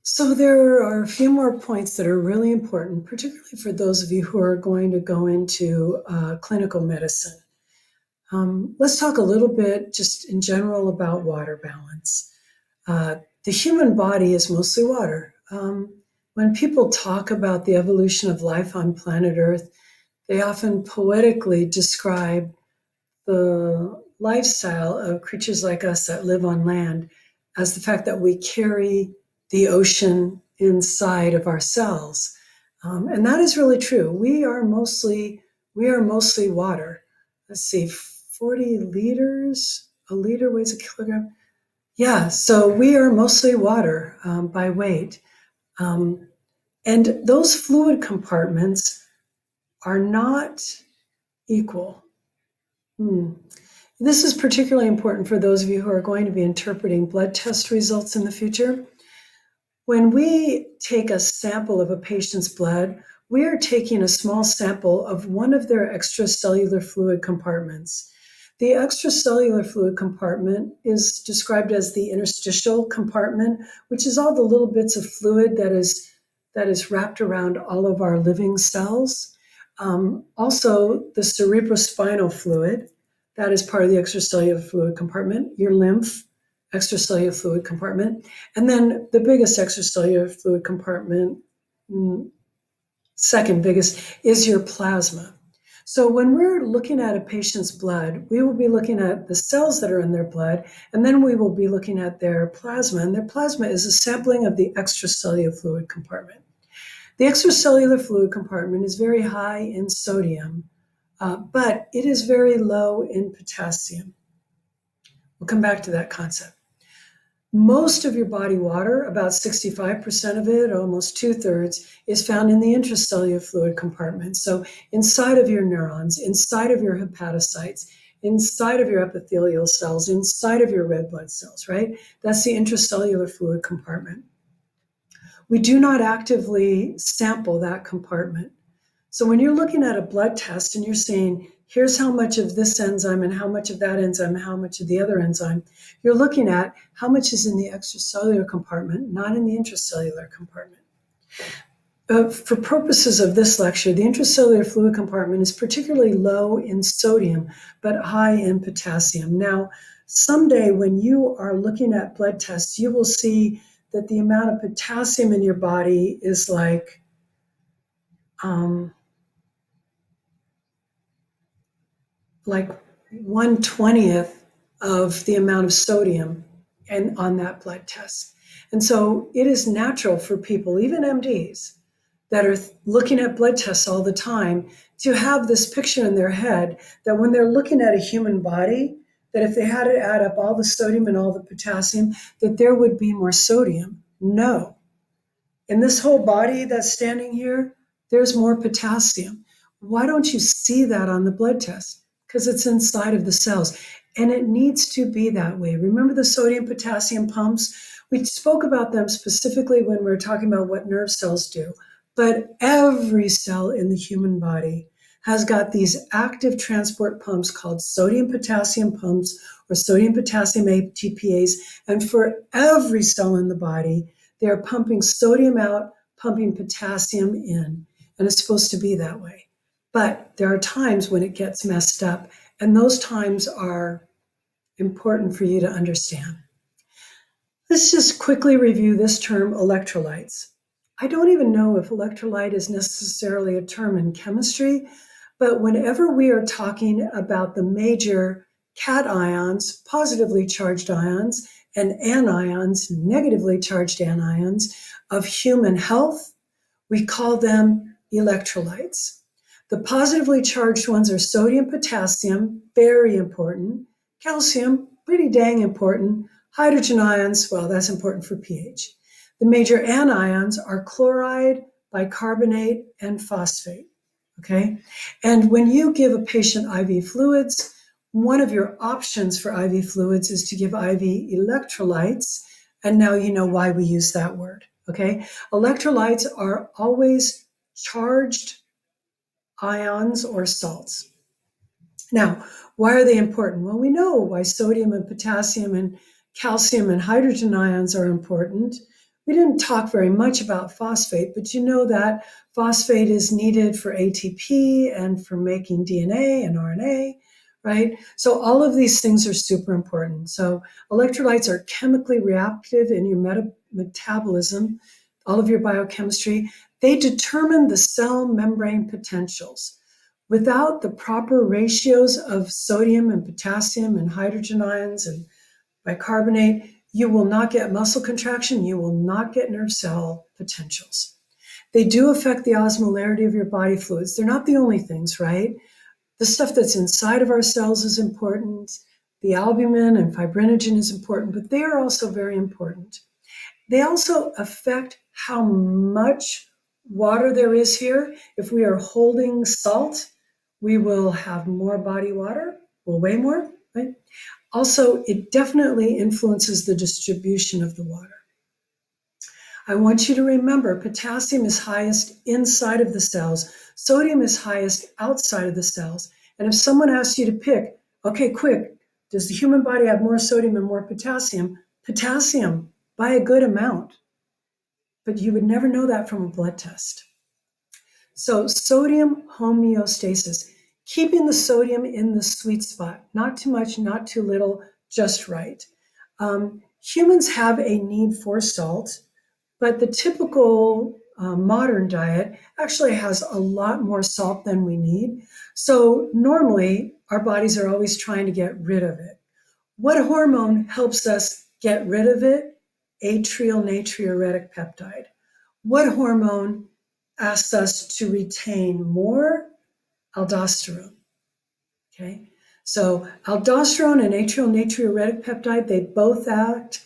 So there are a few more points that are really important, particularly for those of you who are going to go into clinical medicine. Let's talk a little bit just in general about water balance. The human body is mostly water. When people talk about the evolution of life on planet Earth, they often poetically describe the lifestyle of creatures like us that live on land as the fact that we carry the ocean inside of our cells. And that is really true. We are mostly water. Let's see, 40 liters, a liter weighs a kilogram. Yeah, so we are mostly water by weight. Um, and those fluid compartments are not equal. Hmm. This is particularly important for those of you who are going to be interpreting blood test results in the future. When we take a sample of a patient's blood, we are taking a small sample of one of their extracellular fluid compartments. The extracellular fluid compartment is described as the interstitial compartment, which is all the little bits of fluid that is wrapped around all of our living cells. Also, the cerebrospinal fluid, that is part of the extracellular fluid compartment, your lymph, extracellular fluid compartment. And then the biggest extracellular fluid compartment, second biggest, is your plasma. So when we're looking at a patient's blood, we will be looking at the cells that are in their blood, and then we will be looking at their plasma. And their plasma is a sampling of the extracellular fluid compartment. The extracellular fluid compartment is very high in sodium, but it is very low in potassium. We'll come back to that concept. Most of your body water, about 65% of it, almost 2/3, is found in the intracellular fluid compartment. So inside of your neurons, inside of your hepatocytes, inside of your epithelial cells, inside of your red blood cells, right? That's the intracellular fluid compartment. We do not actively sample that compartment. So when you're looking at a blood test and you're saying, here's how much of this enzyme and how much of that enzyme, how much of the other enzyme, you're looking at how much is in the extracellular compartment, not in the intracellular compartment. For purposes of this lecture, the intracellular fluid compartment is particularly low in sodium, but high in potassium. Now, someday when you are looking at blood tests, you will see that the amount of potassium in your body is like 1/20th of the amount of sodium and on that blood test. And so it is natural for people, even MDs, that are looking at blood tests all the time, to have this picture in their head that when they're looking at a human body, that if they had to add up all the sodium and all the potassium, that there would be more sodium. No. In this whole body that's standing here, there's more potassium. Why don't you see that on the blood test? Because it's inside of the cells. And it needs to be that way. Remember the sodium potassium pumps? We spoke about them specifically when we were talking about what nerve cells do. But every cell in the human body has got these active transport pumps called sodium potassium pumps or sodium potassium ATPase. And for every cell in the body, they are pumping sodium out, pumping potassium in. And it's supposed to be that way. But there are times when it gets messed up, and those times are important for you to understand. Let's just quickly review this term, electrolytes. I don't even know if electrolyte is necessarily a term in chemistry, but whenever we are talking about the major cations, positively charged ions, and anions, negatively charged anions of human health, we call them electrolytes. The positively charged ones are sodium, potassium, very important, calcium, pretty dang important, hydrogen ions, well, that's important for pH. The major anions are chloride, bicarbonate, and phosphate, okay? And when you give a patient IV fluids, one of your options for IV fluids is to give IV electrolytes, and now you know why we use that word, okay? Electrolytes are always charged ions or salts. Now, why are they important? Well, we know why sodium and potassium and calcium and hydrogen ions are important. We didn't talk very much about phosphate, but you know that phosphate is needed for ATP and for making DNA and RNA, right? So all of these things are super important. So electrolytes are chemically reactive in your metabolism, all of your biochemistry. They determine the cell membrane potentials. Without the proper ratios of sodium and potassium and hydrogen ions and bicarbonate, you will not get muscle contraction, you will not get nerve cell potentials. They do affect the osmolarity of your body fluids. They're not the only things, right? The stuff that's inside of our cells is important. The albumin and fibrinogen is important, but they are also very important. They also affect how much water there is here. If we are holding salt, we will have more body water, we'll weigh more, right? Also, it definitely influences the distribution of the water. I want you to remember potassium is highest inside of the cells, sodium is highest outside of the cells. And if someone asks you to pick, okay, quick, does the human body have more sodium and more potassium? Potassium by a good amount. But you would never know that from a blood test. So, sodium homeostasis, keeping the sodium in the sweet spot, not too much, not too little, just right. Humans have a need for salt, but the typical modern diet actually has a lot more salt than we need. So normally our bodies are always trying to get rid of it. What hormone helps us get rid of it? Atrial natriuretic peptide. What hormone asks us to retain more? Aldosterone. Okay, so aldosterone and atrial natriuretic peptide, they both act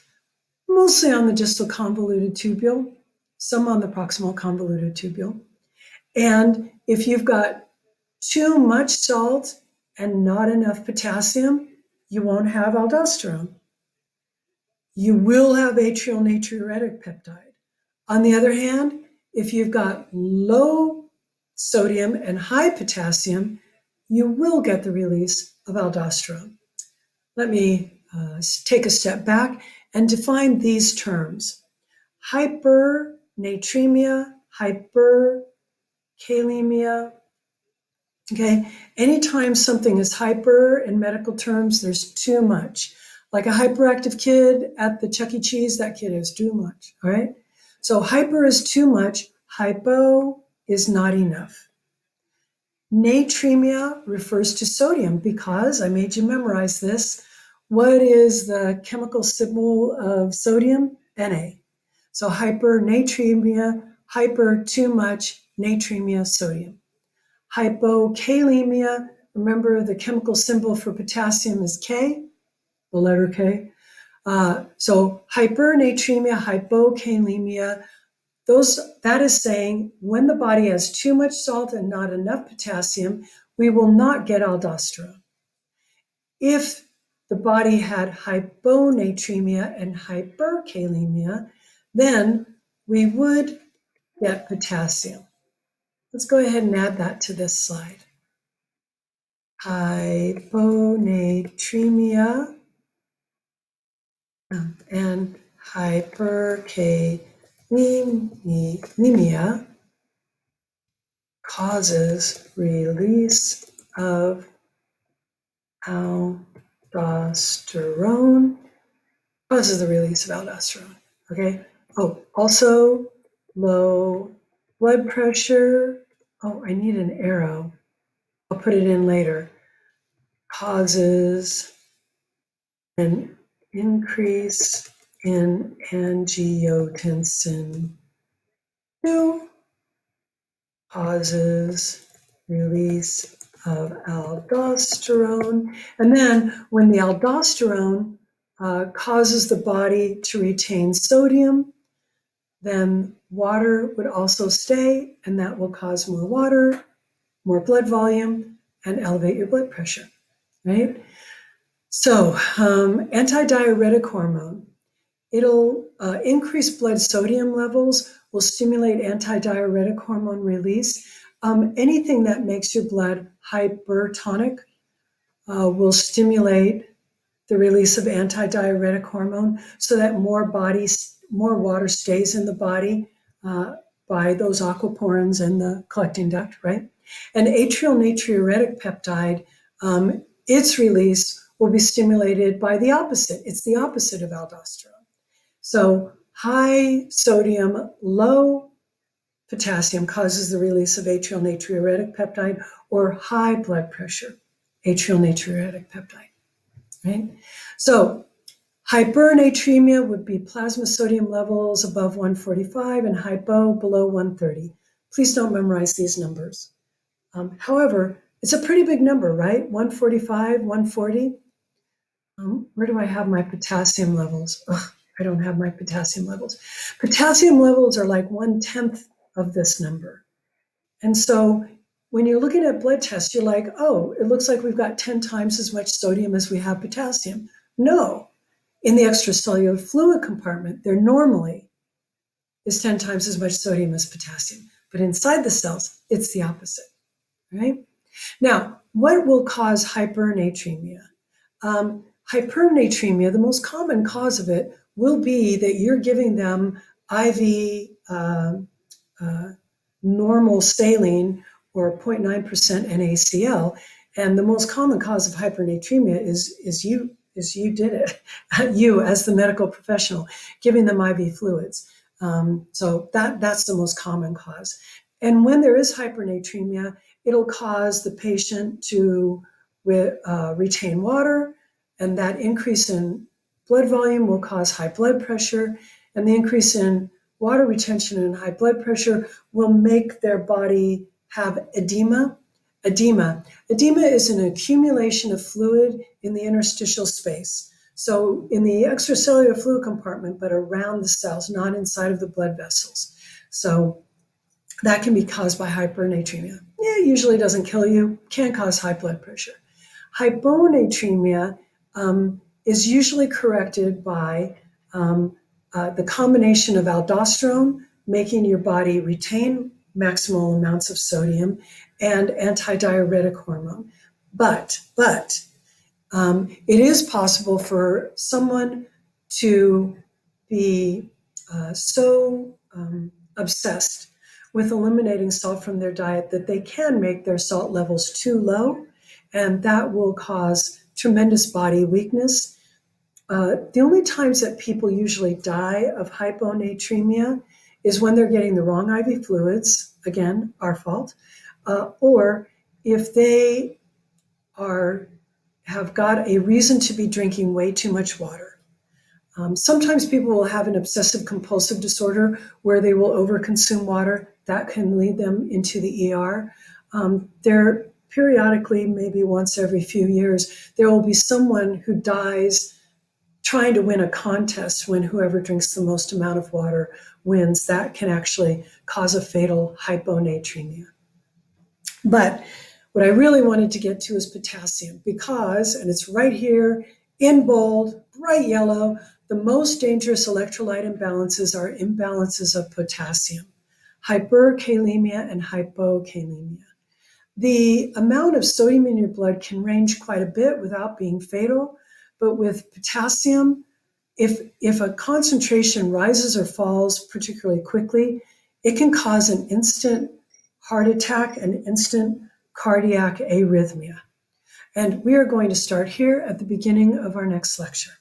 mostly on the distal convoluted tubule, some on the proximal convoluted tubule. And if you've got too much salt and not enough potassium, you won't have aldosterone. You will have atrial natriuretic peptide. On the other hand, if you've got low sodium and high potassium, you will get the release of aldosterone. Let me take a step back and define these terms. Hypernatremia, hyperkalemia. Okay, anytime something is hyper in medical terms, there's too much. Like a hyperactive kid at the Chuck E. Cheese, that kid is too much, all right? So hyper is too much, hypo is not enough. Natremia refers to sodium because I made you memorize this. What is the chemical symbol of sodium? Na. So hypernatremia, hyper too much, natremia, sodium. Hypokalemia, remember the chemical symbol for potassium is K, the letter K. So hypernatremia, hypokalemia, that is saying when the body has too much salt and not enough potassium, we will not get aldosterone. If the body had hyponatremia and hyperkalemia, then we would get potassium. Let's go ahead and add that to this slide. Hyponatremia and hyperkalemia causes release of aldosterone, causes the release of aldosterone, okay? Oh, also low blood pressure. Oh, I need an arrow. I'll put it in later. Causes an increase in angiotensin 2, causes release of aldosterone. And then when the aldosterone causes the body to retain sodium, then water would also stay, and that will cause more water, more blood volume, and elevate your blood pressure, right? So antidiuretic hormone, it'll increase blood sodium levels, will stimulate antidiuretic hormone release. Anything that makes your blood hypertonic will stimulate the release of antidiuretic hormone so that more body more water stays in the body by those aquaporins and the collecting duct, right? And atrial natriuretic peptide, its release will be stimulated by the opposite. It's the opposite of aldosterone. So high sodium, low potassium causes the release of atrial natriuretic peptide, or high blood pressure, atrial natriuretic peptide, right? So hypernatremia would be plasma sodium levels above 145 and hypo below 130. Please don't memorize these numbers. However, it's a pretty big number, right? 145, 140. Where do I have my potassium levels? Ugh, I don't have my potassium levels. Potassium levels are like 1/10 of this number. And so when you're looking at blood tests, you're like, oh, it looks like we've got 10 times as much sodium as we have potassium. No, in the extracellular fluid compartment, there normally is 10 times as much sodium as potassium. But inside the cells, it's the opposite, right? Now, what will cause hypernatremia? Hypernatremia, the most common cause of it will be that you're giving them IV normal saline or 0.9% NaCl, and the most common cause of hypernatremia is you did it, you as the medical professional giving them IV fluids. So that's the most common cause. And when there is hypernatremia, it'll cause the patient to retain water, and that increase in blood volume will cause high blood pressure, and the increase in water retention and high blood pressure will make their body have edema. Edema is an accumulation of fluid in the interstitial space. So in the extracellular fluid compartment, but around the cells, not inside of the blood vessels. So that can be caused by hypernatremia. It usually doesn't kill you, can cause high blood pressure. Hyponatremia is usually corrected by the combination of aldosterone, making your body retain maximal amounts of sodium, and antidiuretic hormone. But it is possible for someone to be so obsessed with eliminating salt from their diet that they can make their salt levels too low, and that will cause tremendous body weakness. The only times that people usually die of hyponatremia is when they're getting the wrong IV fluids, again, our fault, or if they have got a reason to be drinking way too much water. Sometimes people will have an obsessive compulsive disorder where they will overconsume water. That can lead them into the ER. There periodically, maybe once every few years, there will be someone who dies trying to win a contest when whoever drinks the most amount of water wins. That can actually cause a fatal hyponatremia. But what I really wanted to get to is potassium because, and it's right here in bold, bright yellow, the most dangerous electrolyte imbalances are imbalances of potassium, hyperkalemia and hypokalemia. The amount of sodium in your blood can range quite a bit without being fatal, but with potassium, if a concentration rises or falls particularly quickly, it can cause an instant heart attack, an instant cardiac arrhythmia. And we are going to start here at the beginning of our next lecture.